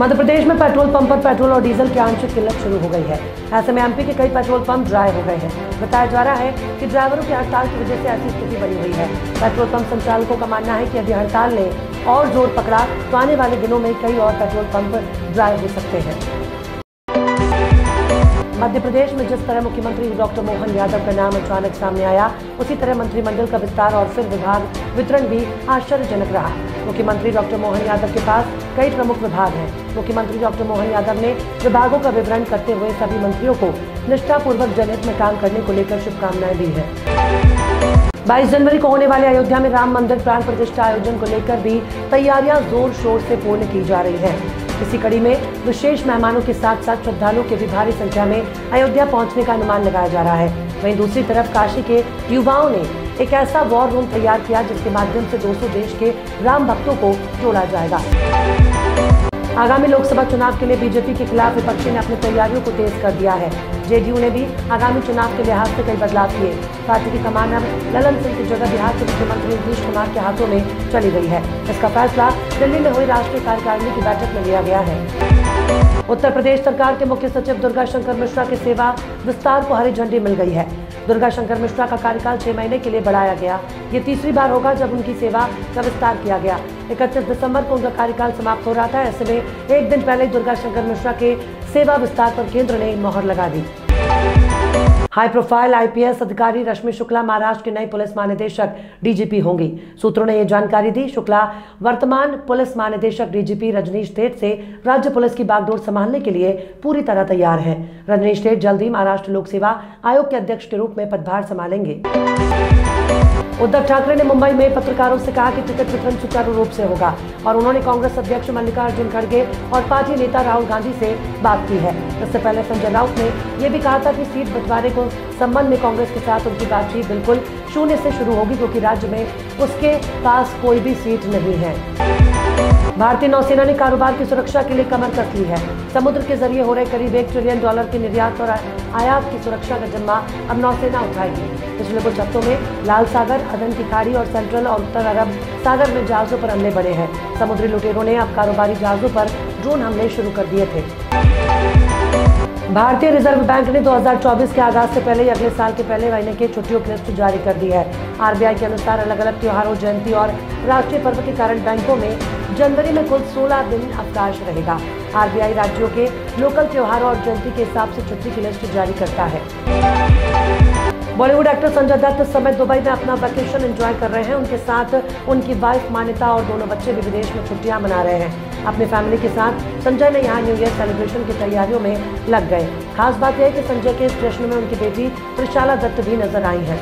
मध्य प्रदेश में petrol pump पर petrol और डीजल की आंशिक किल्लत शुरू हो गई है। ऐसे में एमपी के कई पेट्रोल पंप ड्राई हो गए हैं। बताया जा रहा है कि ड्राइवरों की हड़ताल की वजह से ऐसी स्थिति बनी हुई है। पेट्रोल पंप संचालकों का मानना है कि यदि हड़ताल ने और जोर पकड़ा तो आने वाले दिनों में कई और पेट्रोल पंप ड्राई हो सकते हैं। मध्य प्रदेश में जिस तरह मुख्यमंत्री डॉक्टर मोहन यादव का नाम अचानक सामने आया, उसी तरह मंत्रिमंडल का विस्तार और फिर विभाग वितरण भी आश्चर्यजनक रहा। मुख्यमंत्री डॉक्टर मोहन यादव के पास कई प्रमुख विभाग हैं। मुख्यमंत्री डॉक्टर मोहन यादव ने विभागों का विवरण करते हुए सभी मंत्रियों को निष्ठापूर्वक जनहित में काम करने को लेकर शुभकामनाएं दी है। 22 जनवरी को होने वाले अयोध्या में राम मंदिर प्राण प्रतिष्ठा आयोजन को लेकर भी तैयारियां जोर शोर से पूर्ण की जा रही हैं। इसी कड़ी में विशेष मेहमानों के साथ साथ श्रद्धालुओं के भी भारी संख्या में अयोध्या पहुंचने का अनुमान लगाया जा रहा है। वहीं दूसरी तरफ काशी के युवाओं ने एक ऐसा वॉर रूम तैयार किया जिसके माध्यम से 200 देश के राम भक्तों को जोड़ा जाएगा। आगामी लोकसभा चुनाव के लिए बीजेपी के खिलाफ विपक्षी ने अपनी तैयारियों को तेज कर दिया है। जेडीयू ने भी आगामी चुनाव के लिहाज से कई बदलाव किए। पार्टी की कमान अब ललन सिंह की जगह बिहार के मुख्यमंत्री नीतीश कुमार के हाथों में चली गई है। इसका फैसला दिल्ली में हुई राष्ट्रीय कार्यकारिणी की बैठक में लिया गया है। उत्तर प्रदेश सरकार के मुख्य सचिव दुर्गा शंकर मिश्रा के सेवा विस्तार को हरी झंडी मिल गई है। दुर्गा शंकर मिश्रा का कार्यकाल 6 महीने के लिए बढ़ाया गया। ये तीसरी बार होगा जब उनकी सेवा का विस्तार किया गया। 31 दिसंबर को उनका कार्यकाल समाप्त हो रहा था। ऐसे में एक दिन पहले दुर्गा शंकर मिश्रा के सेवा विस्तार पर केंद्र ने मोहर लगा दी। हाई प्रोफाइल आईपीएस अधिकारी रश्मि शुक्ला महाराष्ट्र के नए पुलिस महानिदेशक डीजीपी होंगी। सूत्रों ने यह जानकारी दी। शुक्ला वर्तमान पुलिस महानिदेशक डीजीपी रजनीश सेठ से राज्य पुलिस की बागडोर संभालने के लिए पूरी तरह तैयार हैं। रजनीश सेठ जल्द ही महाराष्ट्र लोक सेवा आयोग के अध्यक्ष के रूप में पदभार संभालेंगे। उद्धव ठाकरे ने मुंबई में पत्रकारों से कहा कि टिकट वितरण सुचारू रूप से होगा और उन्होंने कांग्रेस अध्यक्ष मल्लिकार्जुन खड़गे और पार्टी नेता राहुल गांधी से बात की है। इससे पहले संजय राउत ने यह भी कहा था कि सीट बंटवारे को संबंध में कांग्रेस के साथ उनकी बातचीत बिल्कुल शून्य से शुरू होगी, क्योंकि राज्य में उसके पास कोई भी सीट नहीं है। भारतीय नौसेना ने कारोबार की सुरक्षा के लिए कमर कस ली है। समुद्र के जरिए हो रहे करीब $1 ट्रिलियन के निर्यात और आयात की सुरक्षा का जिम्मा अब नौसेना उठाएगी। पिछले कुछ हफ्तों में लाल सागर, अदन की खाड़ी और सेंट्रल और उत्तर अरब सागर में जहाजों पर हमले बढ़े हैं। समुद्री लुटेरों ने अब कारोबारी जहाजों पर ड्रोन हमले शुरू कर दिए थे। भारतीय रिजर्व बैंक ने 2024 के आगाज से पहले ही अगले साल के पहले महीने की छुट्टियों की लिस्ट जारी कर दी है। आरबीआई के अनुसार अलग अलग त्योहारों, जयंती और राष्ट्रीय पर्व के कारण बैंकों में जनवरी में कुल 16 दिन अवकाश रहेगा। आरबीआई राज्यों के लोकल त्योहारों और जयंती के हिसाब से छुट्टी की लिस्ट जारी करता है। बॉलीवुड एक्टर संजय दत्त इस समय दुबई में अपना वेकेशन एंजॉय कर रहे हैं। उनके साथ उनकी वाइफ मान्यता और दोनों बच्चे भी विदेश में छुट्टियां मना रहे हैं। अपने फैमिली के साथ संजय ने यहां न्यू ईयर सेलिब्रेशन की तैयारियों में लग गए। खास बात यह है कि संजय के इस जश्न में उनकी बेटी त्रिशाला दत्त भी नजर आई है।